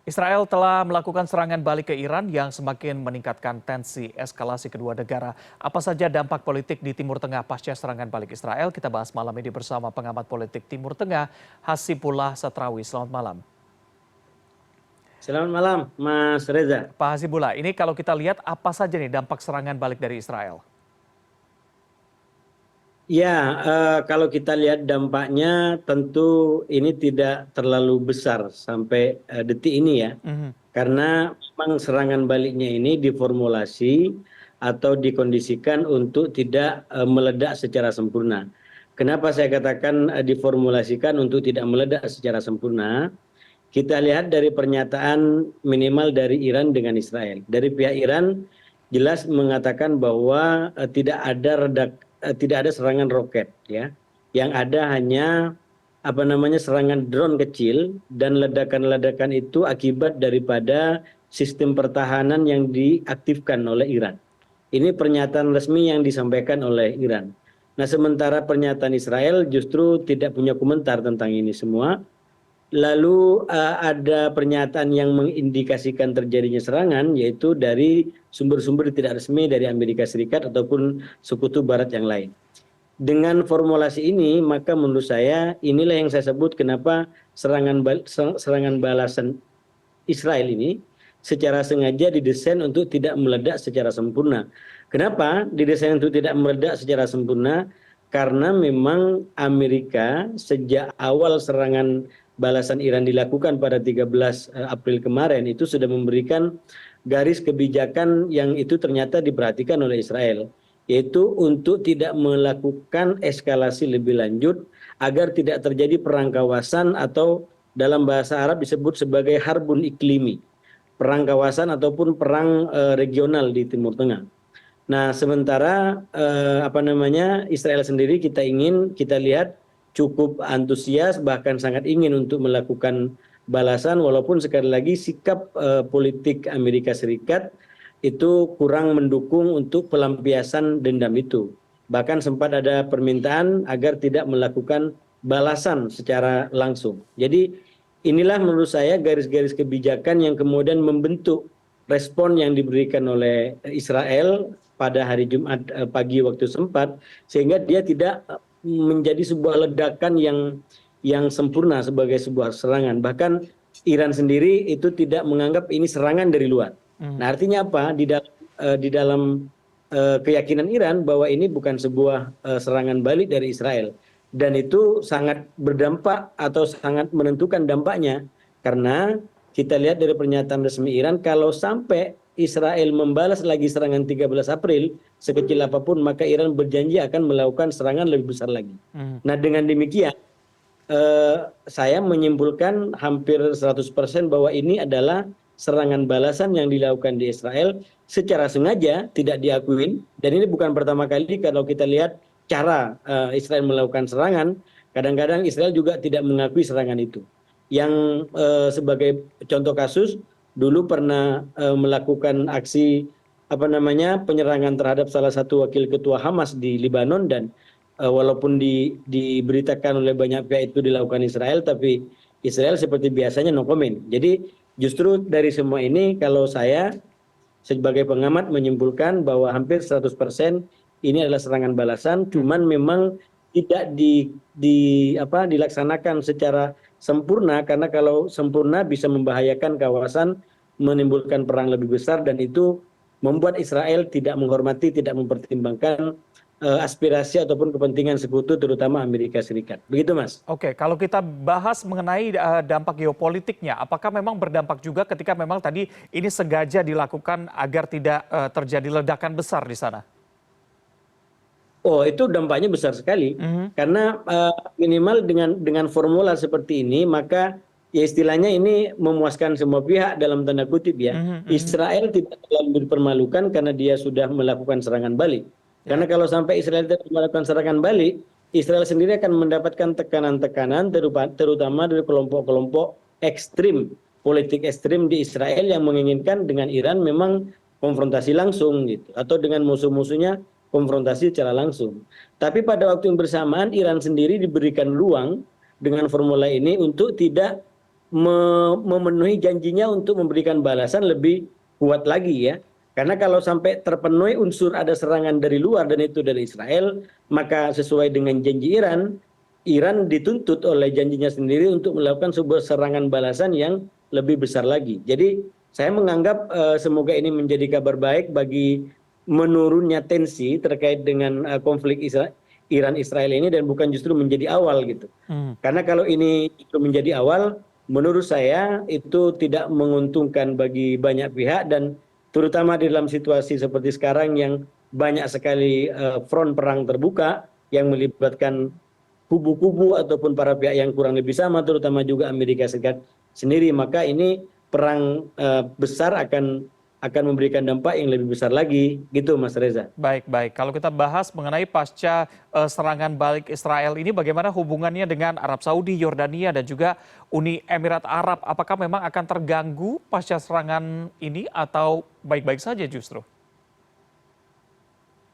Israel telah melakukan serangan balik ke Iran yang semakin meningkatkan tensi eskalasi kedua negara. Apa saja dampak politik di Timur Tengah pasca serangan balik Israel? Kita bahas malam ini bersama pengamat politik Timur Tengah, Hasibullah Satrawi. Selamat malam. Selamat malam, Mas Reza. Pak Hasibullah, ini kalau kita lihat apa saja nih dampak serangan balik dari Israel? Ya, kalau kita lihat dampaknya tentu ini tidak terlalu besar sampai detik ini ya. Mhm. Karena memang serangan baliknya ini diformulasi atau dikondisikan untuk tidak meledak secara sempurna. Kenapa saya katakan diformulasikan untuk tidak meledak secara sempurna? Kita lihat dari pernyataan minimal dari Iran dengan Israel. Dari pihak Iran jelas mengatakan bahwa tidak ada serangan roket ya. Yang ada hanya serangan drone kecil, dan ledakan-ledakan itu akibat daripada sistem pertahanan yang diaktifkan oleh Iran. Ini pernyataan resmi yang disampaikan oleh Iran. Nah, sementara pernyataan Israel justru tidak punya komentar tentang ini semua. Lalu ada pernyataan yang mengindikasikan terjadinya serangan, yaitu dari sumber-sumber tidak resmi dari Amerika Serikat ataupun sekutu barat yang lain. Dengan formulasi ini, maka menurut saya inilah yang saya sebut kenapa serangan balasan Israel ini secara sengaja didesain untuk tidak meledak secara sempurna. Kenapa didesain untuk tidak meledak secara sempurna? Karena memang Amerika sejak awal serangan balasan Iran dilakukan pada 13 April kemarin itu sudah memberikan garis kebijakan yang itu ternyata diperhatikan oleh Israel, yaitu untuk tidak melakukan eskalasi lebih lanjut agar tidak terjadi perang kawasan atau dalam bahasa Arab disebut sebagai harbun iklimi, perang kawasan ataupun perang regional di Timur Tengah. Nah, sementara Israel sendiri kita lihat cukup antusias, bahkan sangat ingin untuk melakukan balasan, walaupun sekali lagi sikap politik Amerika Serikat itu kurang mendukung untuk pelampiasan dendam itu. Bahkan sempat ada permintaan agar tidak melakukan balasan secara langsung. Jadi inilah menurut saya garis-garis kebijakan yang kemudian membentuk respon yang diberikan oleh Israel pada hari Jumat pagi waktu sempat, sehingga dia tidak menjadi sebuah ledakan yang sempurna sebagai sebuah serangan. Bahkan Iran sendiri itu tidak menganggap ini serangan dari luar. Nah, artinya apa? Di dalam keyakinan Iran bahwa ini bukan sebuah serangan balik dari Israel, dan itu sangat berdampak atau sangat menentukan dampaknya, karena kita lihat dari pernyataan resmi Iran, kalau sampai Israel membalas lagi serangan 13 April, sekecil apapun, maka Iran berjanji akan melakukan serangan lebih besar lagi. Nah, dengan demikian, saya menyimpulkan hampir 100% bahwa ini adalah serangan balasan yang dilakukan di Israel secara sengaja, tidak diakuin. Dan ini bukan pertama kali kalau kita lihat cara Israel melakukan serangan, kadang-kadang Israel juga tidak mengakui serangan itu. Yang sebagai contoh kasus, dulu pernah melakukan aksi penyerangan terhadap salah satu wakil ketua Hamas di Lebanon, dan walaupun diberitakan oleh banyak pihak itu dilakukan Israel, tapi Israel seperti biasanya no comment. Jadi justru dari semua ini, kalau saya sebagai pengamat menyimpulkan bahwa hampir 100% ini adalah serangan balasan, cuman memang tidak dilaksanakan secara sempurna, karena kalau sempurna bisa membahayakan kawasan, menimbulkan perang lebih besar, dan itu membuat Israel tidak menghormati, tidak mempertimbangkan aspirasi ataupun kepentingan sekutu, terutama Amerika Serikat. Begitu, Mas. Oke, kalau kita bahas mengenai dampak geopolitiknya, apakah memang berdampak juga ketika memang tadi ini sengaja dilakukan agar tidak terjadi ledakan besar di sana? Oh, itu dampaknya besar sekali. Karena minimal dengan formula seperti ini, maka ya istilahnya ini memuaskan semua pihak dalam tanda kutip ya. Israel tidak terlalu dipermalukan karena dia sudah melakukan serangan balik. Karena kalau sampai Israel tidak melakukan serangan balik, Israel sendiri akan mendapatkan tekanan-tekanan terutama dari kelompok-kelompok ekstrim, politik ekstrim di Israel yang menginginkan dengan Iran memang konfrontasi langsung gitu, atau dengan musuh-musuhnya konfrontasi secara langsung. Tapi pada waktu yang bersamaan Iran sendiri diberikan ruang dengan formula ini untuk tidak memenuhi janjinya untuk memberikan balasan lebih kuat lagi ya. Karena kalau sampai terpenuhi unsur ada serangan dari luar dan itu dari Israel, maka sesuai dengan janji Iran, Iran dituntut oleh janjinya sendiri untuk melakukan sebuah serangan balasan yang lebih besar lagi. Jadi saya menganggap semoga ini menjadi kabar baik bagi menurunnya tensi terkait dengan konflik Iran-Israel ini dan bukan justru menjadi awal gitu. Hmm. Karena kalau ini justru menjadi awal, menurut saya itu tidak menguntungkan bagi banyak pihak dan terutama di dalam situasi seperti sekarang yang banyak sekali front perang terbuka yang melibatkan kubu-kubu ataupun para pihak yang kurang lebih sama, terutama juga Amerika Serikat sendiri, maka ini perang besar akan memberikan dampak yang lebih besar lagi, gitu Mas Reza. Baik, baik. Kalau kita bahas mengenai pasca serangan balik Israel ini, bagaimana hubungannya dengan Arab Saudi, Yordania, dan juga Uni Emirat Arab? Apakah memang akan terganggu pasca serangan ini atau baik-baik saja justru?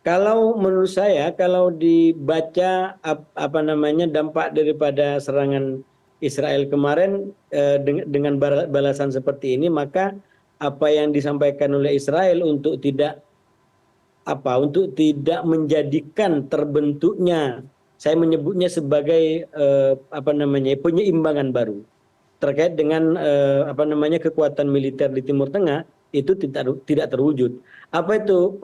Kalau menurut saya, kalau dibaca apa namanya dampak daripada serangan Israel kemarin dengan balasan seperti ini, maka apa yang disampaikan oleh Israel untuk tidak menjadikan terbentuknya, saya menyebutnya sebagai apa namanya penyeimbangan baru terkait dengan apa namanya kekuatan militer di Timur Tengah itu tidak terwujud. Apa itu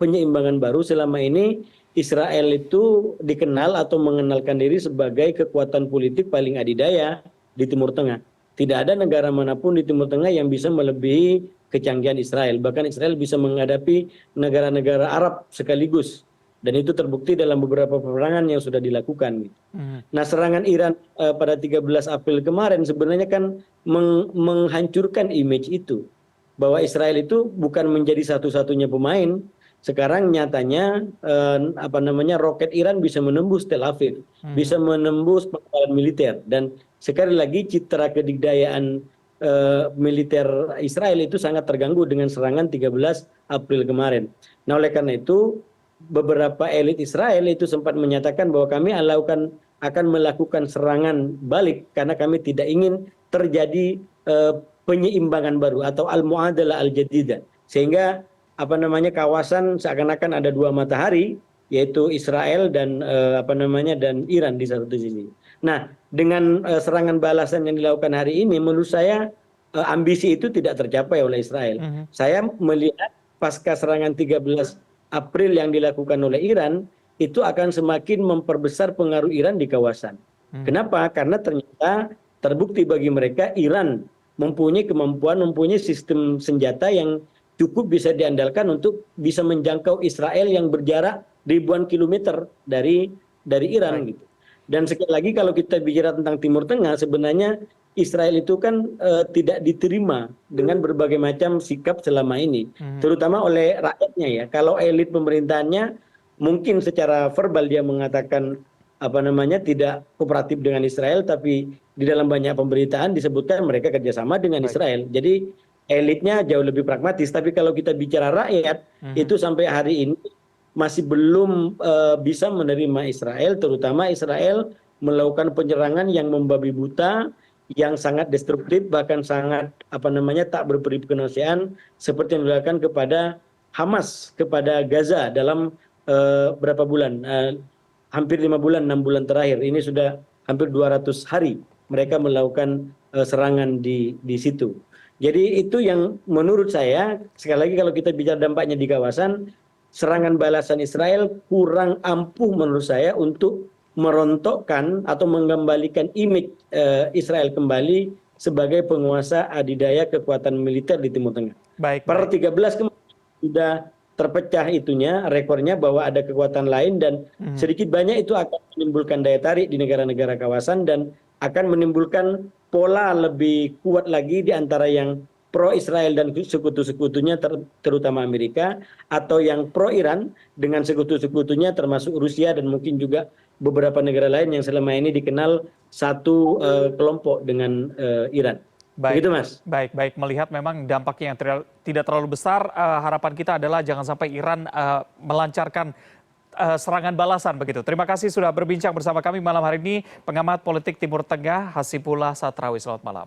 penyeimbangan baru? Selama ini Israel itu dikenal atau mengenalkan diri sebagai kekuatan politik paling adidaya di Timur Tengah. Tidak ada negara manapun di Timur Tengah yang bisa melebihi kecanggihan Israel. Bahkan Israel bisa menghadapi negara-negara Arab sekaligus. Dan itu terbukti dalam beberapa peperangan yang sudah dilakukan. Hmm. Nah, serangan Iran pada 13 April kemarin sebenarnya kan menghancurkan image itu. Bahwa Israel itu bukan menjadi satu-satunya pemain. Sekarang nyatanya apa namanya roket Iran bisa menembus Tel Aviv, bisa menembus pangkalan militer dan sekali lagi citra kedikdayaan militer Israel itu sangat terganggu dengan serangan 13 April kemarin. Nah, oleh karena itu beberapa elit Israel itu sempat menyatakan bahwa kami akan melakukan serangan balik karena kami tidak ingin terjadi penyeimbangan baru atau al-mu'adalah al-jadidah. Sehingga apa namanya kawasan seakan-akan ada dua matahari yaitu Israel dan apa namanya dan Iran di satu sisi. Nah, dengan serangan balasan yang dilakukan hari ini menurut saya ambisi itu tidak tercapai oleh Israel. Saya melihat pasca serangan 13 April yang dilakukan oleh Iran itu akan semakin memperbesar pengaruh Iran di kawasan. Kenapa? Karena ternyata terbukti bagi mereka Iran mempunyai kemampuan, mempunyai sistem senjata yang cukup bisa diandalkan untuk bisa menjangkau Israel yang berjarak ribuan kilometer dari Iran gitu. Dan sekali lagi kalau kita bicara tentang Timur Tengah, sebenarnya Israel itu kan tidak diterima dengan berbagai macam sikap selama ini, terutama oleh rakyatnya ya. Kalau elit pemerintahannya mungkin secara verbal dia mengatakan apa namanya tidak kooperatif dengan Israel, tapi di dalam banyak pemberitaan disebutkan mereka kerjasama dengan Israel. Jadi elitnya jauh lebih pragmatis. Tapi kalau kita bicara rakyat, itu sampai hari ini masih belum bisa menerima Israel, terutama Israel melakukan penyerangan yang membabi buta, yang sangat destruktif, bahkan sangat apa namanya tak berperi kemanusiaan seperti yang dilakukan kepada Hamas, kepada Gaza dalam berapa bulan, hampir 5 bulan, 6 bulan terakhir. Ini sudah hampir 200 hari mereka melakukan serangan di situ. Jadi itu yang menurut saya, sekali lagi kalau kita bicara dampaknya di kawasan, serangan balasan Israel kurang ampuh menurut saya untuk merontokkan atau mengembalikan image Israel kembali sebagai penguasa adidaya kekuatan militer di Timur Tengah. Per 13 kemarin sudah terpecah itunya, rekornya bahwa ada kekuatan lain dan sedikit banyak itu akan menimbulkan daya tarik di negara-negara kawasan dan akan menimbulkan pola lebih kuat lagi di antara yang pro-Israel dan sekutu-sekutunya terutama Amerika atau yang pro-Iran dengan sekutu-sekutunya termasuk Rusia dan mungkin juga beberapa negara lain yang selama ini dikenal satu kelompok dengan Iran. Baik, Begitu Mas. baik. Melihat memang dampaknya yang tidak terlalu besar, harapan kita adalah jangan sampai Iran melancarkan serangan balasan begitu. Terima kasih sudah berbincang bersama kami malam hari ini, pengamat politik Timur Tengah Hasibullah Satrawi. Selamat malam.